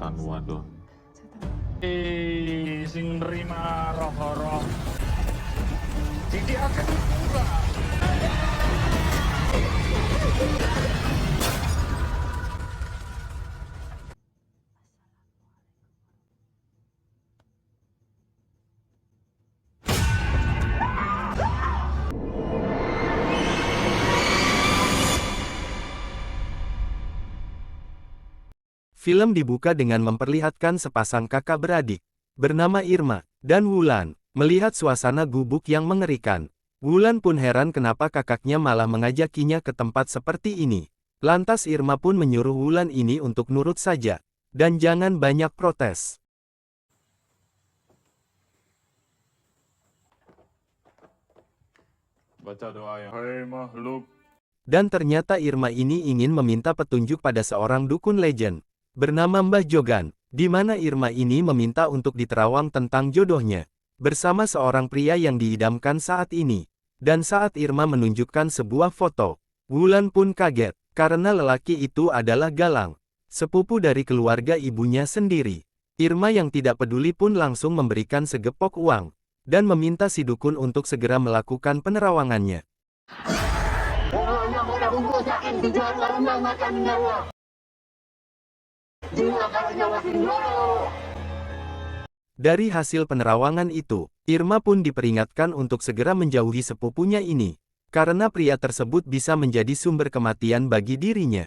setan, waduh. Sing nerima roh-roh tidak akan kurang. Film dibuka dengan memperlihatkan sepasang kakak beradik, bernama Irma dan Wulan, melihat suasana gubuk yang mengerikan. Wulan pun heran kenapa kakaknya malah mengajakinya ke tempat seperti ini. Lantas Irma pun menyuruh Wulan ini untuk nurut saja, dan jangan banyak protes. Baca doa yang hai makhluk. Dan ternyata Irma ini ingin meminta petunjuk pada seorang dukun legend, bernama Mbah Jogan, di mana Irma ini meminta untuk diterawang tentang jodohnya, bersama seorang pria yang diidamkan saat ini. Dan saat Irma menunjukkan sebuah foto, Wulan pun kaget, karena lelaki itu adalah Galang, sepupu dari keluarga ibunya sendiri. Irma yang tidak peduli pun langsung memberikan segepok uang, dan meminta si dukun untuk segera melakukan penerawangannya. Dari hasil penerawangan itu, Irma pun diperingatkan untuk segera menjauhi sepupunya ini, karena pria tersebut bisa menjadi sumber kematian bagi dirinya.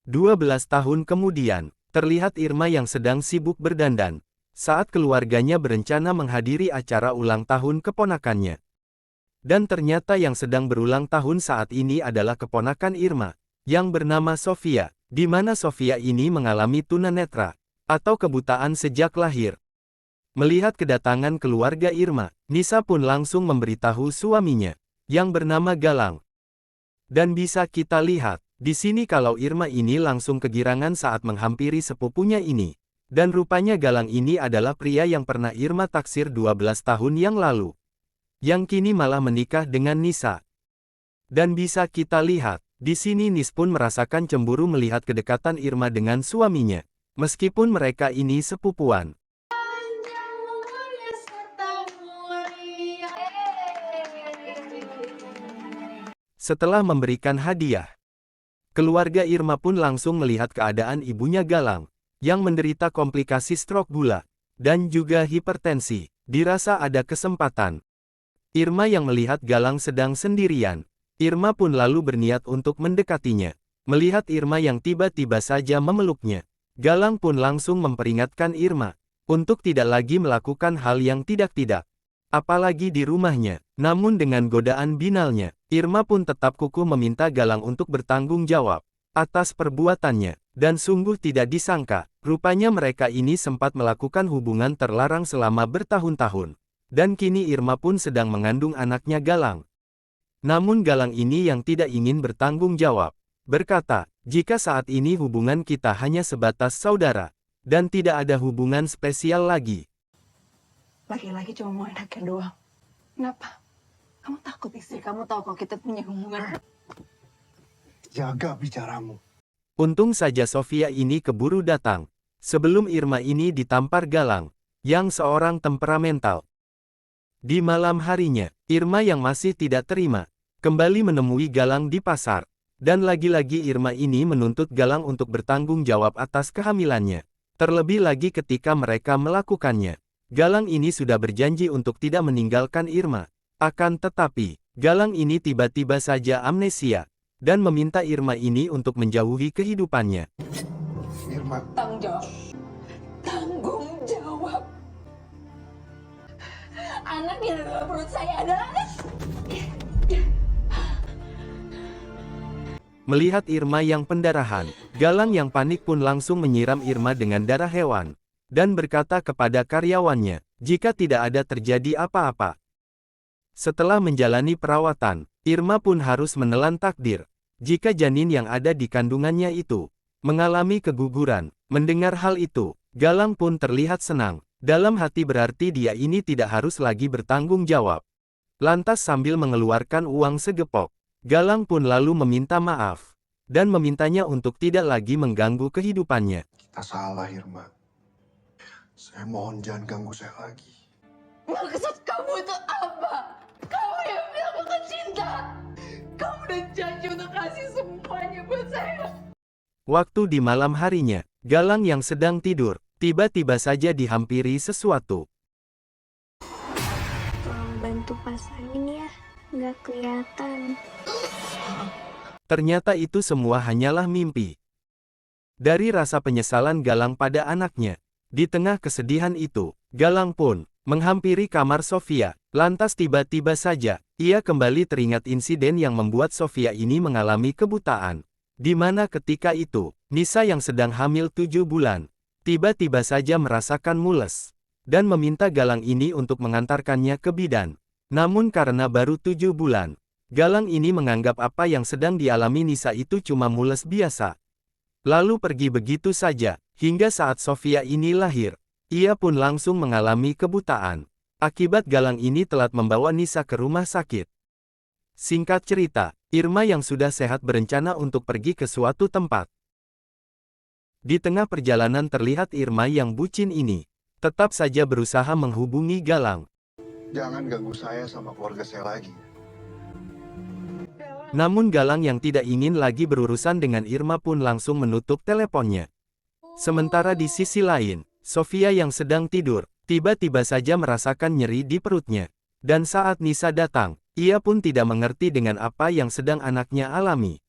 12 tahun kemudian, terlihat Irma yang sedang sibuk berdandan, saat keluarganya berencana menghadiri acara ulang tahun keponakannya. Dan ternyata yang sedang berulang tahun saat ini adalah keponakan Irma, yang bernama Sofia, di mana Sofia ini mengalami tunanetra, atau kebutaan sejak lahir. Melihat kedatangan keluarga Irma, Nisa pun langsung memberitahu suaminya, yang bernama Galang. Dan bisa kita lihat, di sini kalau Irma ini langsung kegirangan saat menghampiri sepupunya ini. Dan rupanya Galang ini adalah pria yang pernah Irma taksir 12 tahun yang lalu, yang kini malah menikah dengan Nisa. Dan bisa kita lihat, di sini Nis pun merasakan cemburu melihat kedekatan Irma dengan suaminya, meskipun mereka ini sepupuan. Setelah memberikan hadiah, keluarga Irma pun langsung melihat keadaan ibunya Galang, yang menderita komplikasi stroke gula, dan juga hipertensi. Dirasa ada kesempatan. Irma yang melihat Galang sedang sendirian, Irma pun lalu berniat untuk mendekatinya. Melihat Irma yang tiba-tiba saja memeluknya, Galang pun langsung memperingatkan Irma, untuk tidak lagi melakukan hal yang tidak-tidak. Apalagi di rumahnya. Namun dengan godaan binalnya, Irma pun tetap kukuh meminta Galang untuk bertanggung jawab atas perbuatannya. Dan sungguh tidak disangka, rupanya mereka ini sempat melakukan hubungan terlarang selama bertahun-tahun. Dan kini Irma pun sedang mengandung anaknya Galang. Namun Galang ini yang tidak ingin bertanggung jawab, berkata, jika saat ini hubungan kita hanya sebatas saudara, dan tidak ada hubungan spesial lagi. Laki-laki cuma mau enaknya doang. Kenapa? Kamu takut istri kamu tahu kalau kita punya hubungan? Jaga bicaramu. Untung saja Sofia ini keburu datang, sebelum Irma ini ditampar Galang, yang seorang temperamental. Di malam harinya, Irma yang masih tidak terima, kembali menemui Galang di pasar. Dan lagi-lagi Irma ini menuntut Galang untuk bertanggung jawab atas kehamilannya. Terlebih lagi ketika mereka melakukannya. Galang ini sudah berjanji untuk tidak meninggalkan Irma. Akan tetapi, Galang ini tiba-tiba saja amnesia, dan meminta Irma ini untuk menjauhi kehidupannya. Irma. Tanggung jawab. Tanggung jawab. Anak di dalam perut saya adalah anak. Melihat Irma yang pendarahan, Galang yang panik pun langsung menyiram Irma dengan darah hewan, dan berkata kepada karyawannya, jika tidak ada terjadi apa-apa. Setelah menjalani perawatan, Irma pun harus menelan takdir, jika janin yang ada di kandungannya itu mengalami keguguran. Mendengar hal itu, Galang pun terlihat senang, dalam hati berarti dia ini tidak harus lagi bertanggung jawab. Lantas sambil mengeluarkan uang segepok, Galang pun lalu meminta maaf, dan memintanya untuk tidak lagi mengganggu kehidupannya. Tak salah, Irma. Saya mohon jangan ganggu saya lagi. Maksud kamu itu apa? Kamu yang bilang bukan cinta. Kamu udah janji untuk kasih semuanya buat saya. Waktu di malam harinya, Galang yang sedang tidur, tiba-tiba saja dihampiri sesuatu. Tolong bantu pasangin ya, nggak kelihatan. Ternyata itu semua hanyalah mimpi. Dari rasa penyesalan Galang pada anaknya, di tengah kesedihan itu, Galang pun menghampiri kamar Sofia. Lantas tiba-tiba saja, ia kembali teringat insiden yang membuat Sofia ini mengalami kebutaan. Di mana ketika itu, Nisa yang sedang hamil 7 bulan, tiba-tiba saja merasakan mules, dan meminta Galang ini untuk mengantarkannya ke bidan. Namun karena baru 7 bulan, Galang ini menganggap apa yang sedang dialami Nisa itu cuma mules biasa. Lalu pergi begitu saja, hingga saat Sofia ini lahir, ia pun langsung mengalami kebutaan. Akibat Galang ini telat membawa Nisa ke rumah sakit. Singkat cerita, Irma yang sudah sehat berencana untuk pergi ke suatu tempat. Di tengah perjalanan terlihat Irma yang bucin ini, tetap saja berusaha menghubungi Galang. Jangan ganggu saya sama keluarga saya lagi. Namun Galang yang tidak ingin lagi berurusan dengan Irma pun langsung menutup teleponnya. Sementara di sisi lain, Sofia yang sedang tidur, tiba-tiba saja merasakan nyeri di perutnya. Dan saat Nisa datang, ia pun tidak mengerti dengan apa yang sedang anaknya alami.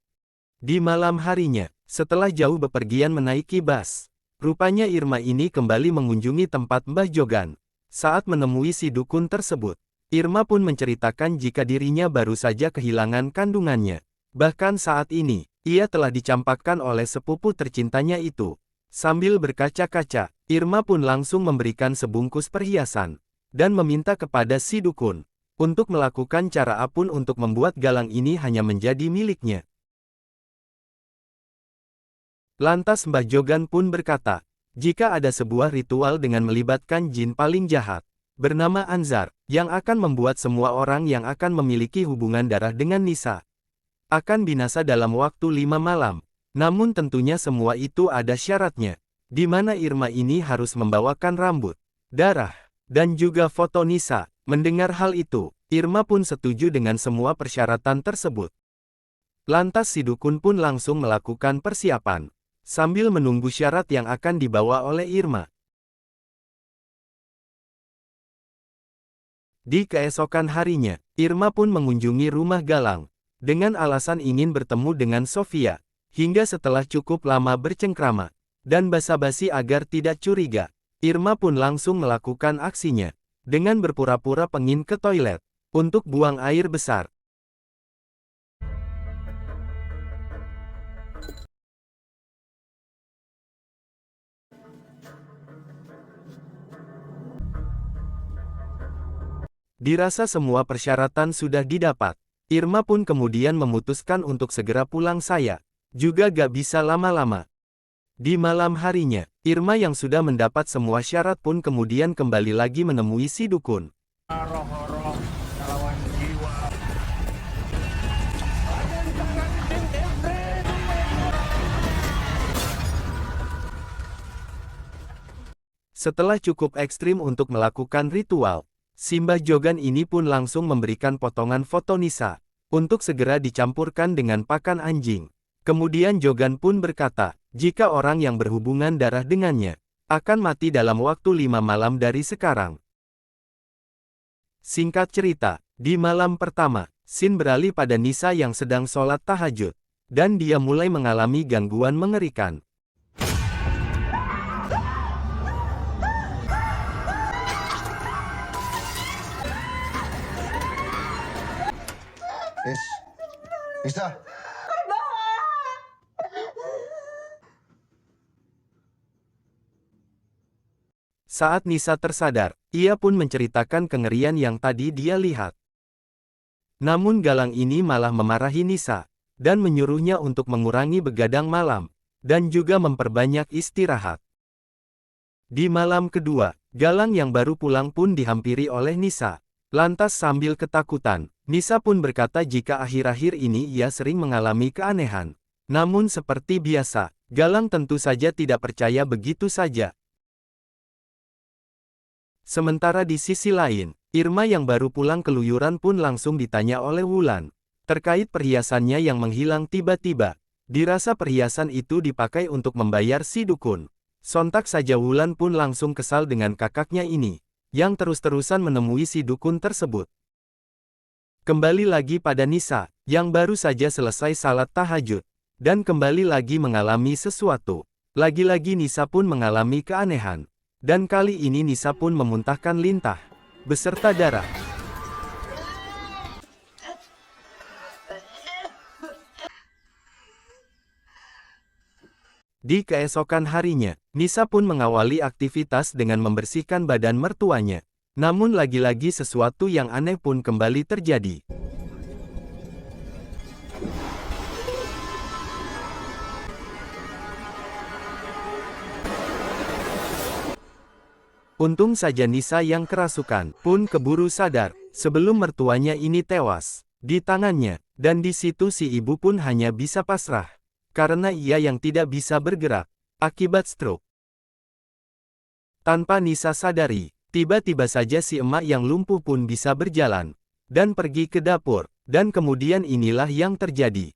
Di malam harinya, setelah jauh bepergian menaiki bus, rupanya Irma ini kembali mengunjungi tempat Mbah Jogan. Saat menemui si dukun tersebut, Irma pun menceritakan jika dirinya baru saja kehilangan kandungannya. Bahkan saat ini, ia telah dicampakkan oleh sepupu tercintanya itu. Sambil berkaca-kaca, Irma pun langsung memberikan sebungkus perhiasan, dan meminta kepada si dukun untuk melakukan cara apapun untuk membuat Galang ini hanya menjadi miliknya. Lantas Mbah Jogan pun berkata, jika ada sebuah ritual dengan melibatkan jin paling jahat, bernama Anzar, yang akan membuat semua orang yang akan memiliki hubungan darah dengan Nisa akan binasa dalam waktu 5 malam. Namun tentunya semua itu ada syaratnya, di mana Irma ini harus membawakan rambut, darah, dan juga foto Nisa. Mendengar hal itu, Irma pun setuju dengan semua persyaratan tersebut. Lantas si dukun pun langsung melakukan persiapan, sambil menunggu syarat yang akan dibawa oleh Irma. Di keesokan harinya, Irma pun mengunjungi rumah Galang, dengan alasan ingin bertemu dengan Sofia, hingga setelah cukup lama bercengkrama, dan basa-basi agar tidak curiga, Irma pun langsung melakukan aksinya, dengan berpura-pura pengin ke toilet, untuk buang air besar. Dirasa semua persyaratan sudah didapat, Irma pun kemudian memutuskan untuk segera pulang. Saya juga gak bisa lama-lama. Di malam harinya, Irma yang sudah mendapat semua syarat pun kemudian kembali lagi menemui si dukun. Roh-roh lawan jiwa. Setelah cukup ekstrim untuk melakukan ritual, si Mbah Jogan ini pun langsung memberikan potongan foto Nisa, untuk segera dicampurkan dengan pakan anjing. Kemudian Jogan pun berkata, jika orang yang berhubungan darah dengannya, akan mati dalam waktu 5 malam dari sekarang. Singkat cerita, di malam pertama, Sin beralih pada Nisa yang sedang sholat tahajud, dan dia mulai mengalami gangguan mengerikan. Nisa. Saat Nisa tersadar, ia pun menceritakan kengerian yang tadi dia lihat. Namun Galang ini malah memarahi Nisa, dan menyuruhnya untuk mengurangi begadang malam, dan juga memperbanyak istirahat. Di malam kedua, Galang yang baru pulang pun dihampiri oleh Nisa. Lantas sambil ketakutan, Nisa pun berkata jika akhir-akhir ini ia sering mengalami keanehan. Namun seperti biasa, Galang tentu saja tidak percaya begitu saja. Sementara di sisi lain, Irma yang baru pulang keluyuran pun langsung ditanya oleh Wulan terkait perhiasannya yang menghilang tiba-tiba. Dirasa perhiasan itu dipakai untuk membayar si dukun. Sontak saja Wulan pun langsung kesal dengan kakaknya ini, yang terus-terusan menemui si dukun tersebut. Kembali lagi pada Nisa, yang baru saja selesai salat tahajud, dan kembali lagi mengalami sesuatu. Lagi-lagi Nisa pun mengalami keanehan, dan kali ini Nisa pun memuntahkan lintah, beserta darah. Di keesokan harinya, Nisa pun mengawali aktivitas dengan membersihkan badan mertuanya. Namun lagi-lagi sesuatu yang aneh pun kembali terjadi. Untung saja Nisa yang kerasukan pun keburu sadar sebelum mertuanya ini tewas di tangannya, dan di situ si ibu pun hanya bisa pasrah karena ia yang tidak bisa bergerak akibat stroke. Tanpa Nisa sadari, tiba-tiba saja si emak yang lumpuh pun bisa berjalan dan pergi ke dapur, dan kemudian inilah yang terjadi.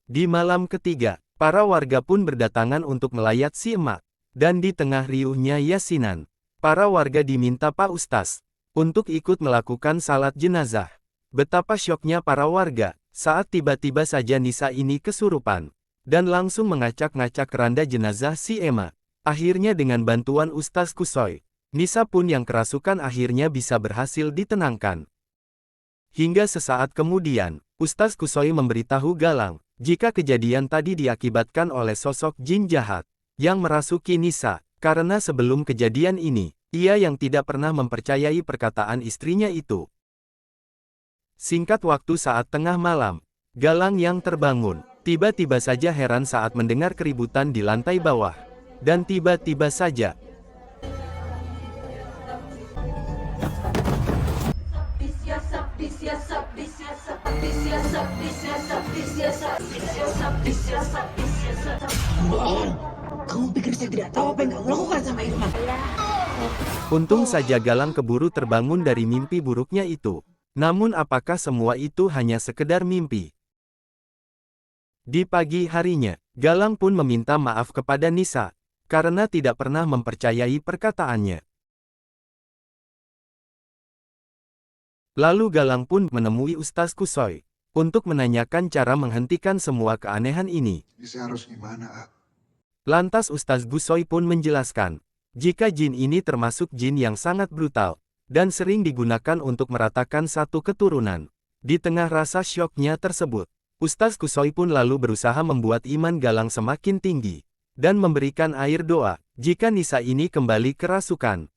Di malam ketiga, para warga pun berdatangan untuk melayat si emak. Dan di tengah riuhnya yasinan, para warga diminta Pak Ustaz untuk ikut melakukan salat jenazah. Betapa syoknya para warga saat tiba-tiba saja Nisa ini kesurupan dan langsung ngacak-ngacak keranda jenazah si emak. Akhirnya dengan bantuan Ustaz Kusoy, Nisa pun yang kerasukan akhirnya bisa berhasil ditenangkan. Hingga sesaat kemudian, Ustaz Kusoy memberitahu Galang jika kejadian tadi diakibatkan oleh sosok jin jahat yang merasuki Nisa, karena sebelum kejadian ini, ia yang tidak pernah mempercayai perkataan istrinya itu. Singkat waktu saat tengah malam, Galang yang terbangun, tiba-tiba saja heran saat mendengar keributan di lantai bawah. Dan tiba-tiba saja, Kamu pikir saya tidak tahu apa yang kamu lakukan sama Irma? untung saja Galang keburu terbangun dari mimpi buruknya itu. Namun apakah semua itu hanya sekedar mimpi? Di pagi harinya, Galang pun meminta maaf kepada Nisa, karena tidak pernah mempercayai perkataannya. Lalu Galang pun menemui Ustaz Kusoy untuk menanyakan cara menghentikan semua keanehan ini. Jadi saya harus gimana, Ah? Lantas Ustaz Kusoy pun menjelaskan, jika jin ini termasuk jin yang sangat brutal, dan sering digunakan untuk meratakan satu keturunan. Di tengah rasa syoknya tersebut, Ustaz Kusoy pun lalu berusaha membuat iman Galang semakin tinggi, dan memberikan air doa, jika Nisa ini kembali kerasukan.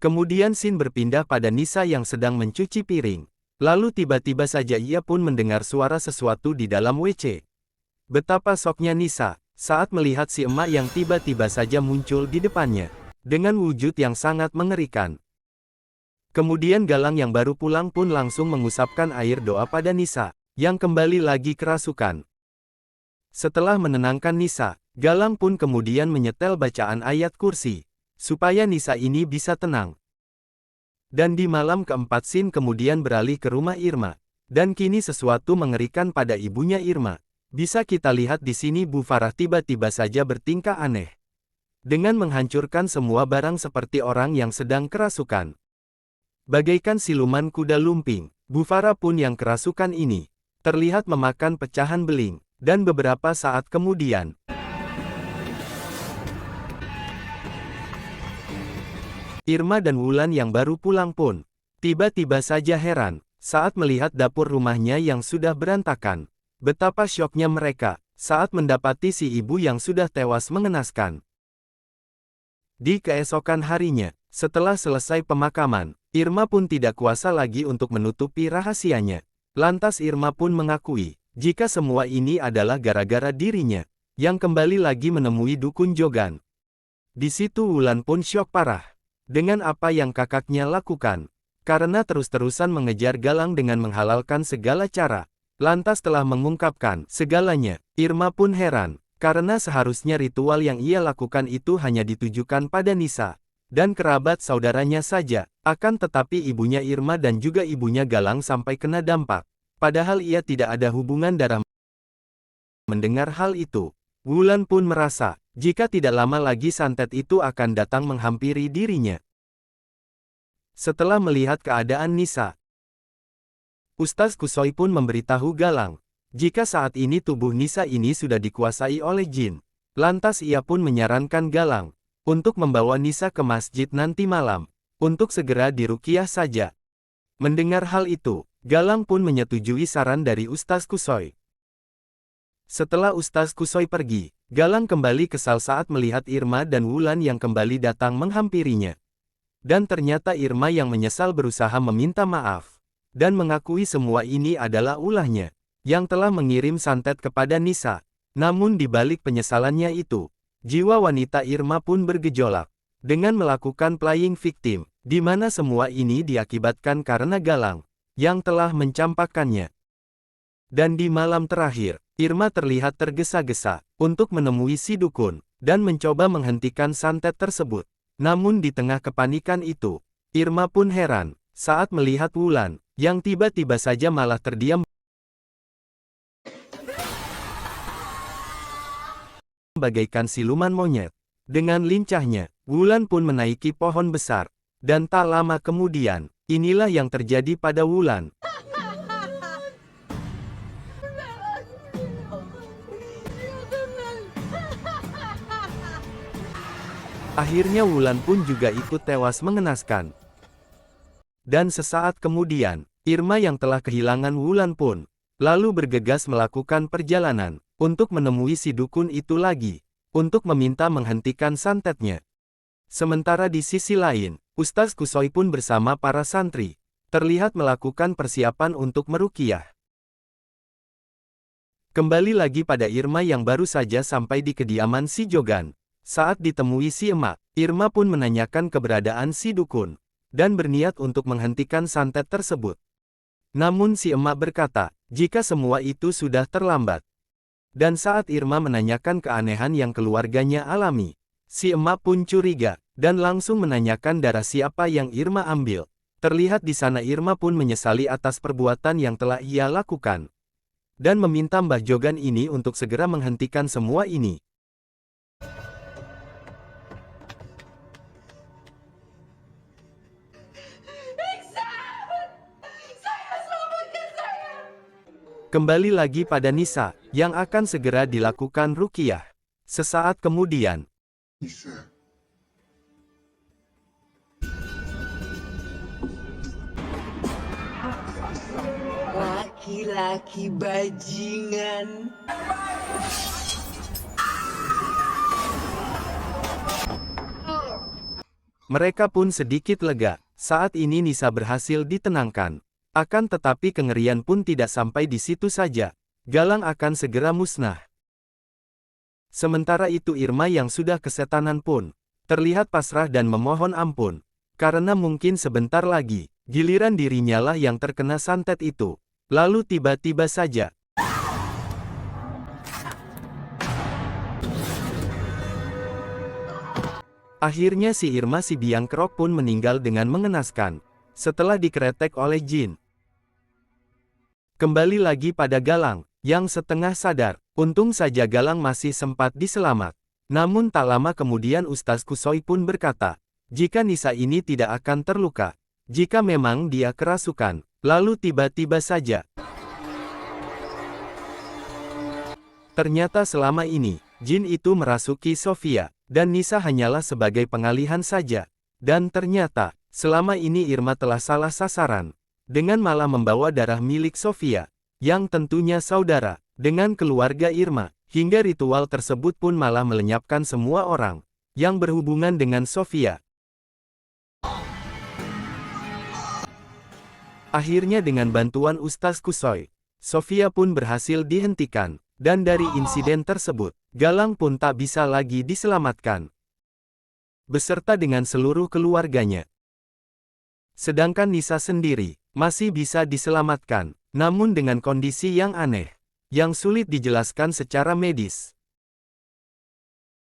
Kemudian Sin berpindah pada Nisa yang sedang mencuci piring. Lalu tiba-tiba saja ia pun mendengar suara sesuatu di dalam WC. Betapa syoknya Nisa saat melihat si emak yang tiba-tiba saja muncul di depannya, dengan wujud yang sangat mengerikan. Kemudian Galang yang baru pulang pun langsung mengusapkan air doa pada Nisa, yang kembali lagi kerasukan. Setelah menenangkan Nisa, Galang pun kemudian menyetel bacaan ayat kursi, supaya Nisa ini bisa tenang. Dan di malam keempat Sin kemudian beralih ke rumah Irma, dan kini sesuatu mengerikan pada ibunya Irma. Bisa kita lihat di sini Bu Farah tiba-tiba saja bertingkah aneh. Dengan menghancurkan semua barang seperti orang yang sedang kerasukan. Bagaikan siluman kuda lumping, Bu Farah pun yang kerasukan ini terlihat memakan pecahan beling, dan beberapa saat kemudian, Irma dan Wulan yang baru pulang pun tiba-tiba saja heran saat melihat dapur rumahnya yang sudah berantakan. Betapa syoknya mereka saat mendapati si ibu yang sudah tewas mengenaskan. Di keesokan harinya, setelah selesai pemakaman, Irma pun tidak kuasa lagi untuk menutupi rahasianya. Lantas Irma pun mengakui jika semua ini adalah gara-gara dirinya, yang kembali lagi menemui dukun Jogan. Di situ Wulan pun syok parah dengan apa yang kakaknya lakukan, karena terus-terusan mengejar Galang dengan menghalalkan segala cara. Lantas telah mengungkapkan segalanya, Irma pun heran, karena seharusnya ritual yang ia lakukan itu hanya ditujukan pada Nisa dan kerabat saudaranya saja, akan tetapi ibunya Irma dan juga ibunya Galang sampai kena dampak, padahal ia tidak ada hubungan darah. Mendengar hal itu, Wulan pun merasa, jika tidak lama lagi santet itu akan datang menghampiri dirinya. Setelah melihat keadaan Nisa, Ustaz Kusoi pun memberitahu Galang, jika saat ini tubuh Nisa ini sudah dikuasai oleh jin. Lantas ia pun menyarankan Galang untuk membawa Nisa ke masjid nanti malam, untuk segera diruqyah saja. Mendengar hal itu, Galang pun menyetujui saran dari Ustaz Kusoi. Setelah Ustaz Kusoi pergi, Galang kembali kesal saat melihat Irma dan Wulan yang kembali datang menghampirinya. Dan ternyata Irma yang menyesal berusaha meminta maaf dan mengakui semua ini adalah ulahnya, yang telah mengirim santet kepada Nisa. Namun di balik penyesalannya itu, jiwa wanita Irma pun bergejolak, dengan melakukan playing victim, di mana semua ini diakibatkan karena Galang, yang telah mencampakkannya. Dan di malam terakhir, Irma terlihat tergesa-gesa, untuk menemui si dukun, dan mencoba menghentikan santet tersebut. Namun di tengah kepanikan itu, Irma pun heran, saat melihat Wulan, yang tiba-tiba saja malah terdiam bagaikan siluman monyet. Dengan lincahnya, Wulan pun menaiki pohon besar, dan tak lama kemudian, inilah yang terjadi pada Wulan. Akhirnya Wulan pun juga ikut tewas mengenaskan. Dan sesaat kemudian, Irma yang telah kehilangan Wulan pun, lalu bergegas melakukan perjalanan, untuk menemui si dukun itu lagi, untuk meminta menghentikan santetnya. Sementara di sisi lain, Ustaz Kusoi pun bersama para santri, terlihat melakukan persiapan untuk meruqyah. Kembali lagi pada Irma yang baru saja sampai di kediaman si Jogan. Saat ditemui si emak, Irma pun menanyakan keberadaan si dukun, dan berniat untuk menghentikan santet tersebut. Namun si emak berkata, jika semua itu sudah terlambat. Dan saat Irma menanyakan keanehan yang keluarganya alami, si emak pun curiga, dan langsung menanyakan darah siapa yang Irma ambil. Terlihat di sana Irma pun menyesali atas perbuatan yang telah ia lakukan, dan meminta Mbah Jogan ini untuk segera menghentikan semua ini. Kembali lagi pada Nisa, yang akan segera dilakukan ruqyah. Sesaat kemudian, Nisa. Laki-laki bajingan. mereka pun sedikit lega, saat ini Nisa berhasil ditenangkan. Akan tetapi kengerian pun tidak sampai di situ saja. Galang akan segera musnah. Sementara itu Irma yang sudah kesetanan pun, terlihat pasrah dan memohon ampun. Karena mungkin sebentar lagi, giliran dirinya lah yang terkena santet itu. Lalu tiba-tiba saja, akhirnya si Irma si biang kerok pun meninggal dengan mengenaskan, setelah dikretek oleh jin. Kembali lagi pada Galang, yang setengah sadar. Untung saja Galang masih sempat diselamat. Namun tak lama kemudian Ustaz Kusoi pun berkata, jika Nisa ini tidak akan terluka, jika memang dia kerasukan. Lalu tiba-tiba saja, ternyata selama ini, jin itu merasuki Sofia, dan Nisa hanyalah sebagai pengalihan saja. Dan ternyata, selama ini Irma telah salah sasaran, dengan malah membawa darah milik Sofia, yang tentunya saudara, dengan keluarga Irma, hingga ritual tersebut pun malah melenyapkan semua orang, yang berhubungan dengan Sofia. Akhirnya dengan bantuan Ustaz Kusoi, Sofia pun berhasil dihentikan, dan dari insiden tersebut, Galang pun tak bisa lagi diselamatkan, beserta dengan seluruh keluarganya. Sedangkan Nisa sendiri, masih bisa diselamatkan, namun dengan kondisi yang aneh, yang sulit dijelaskan secara medis.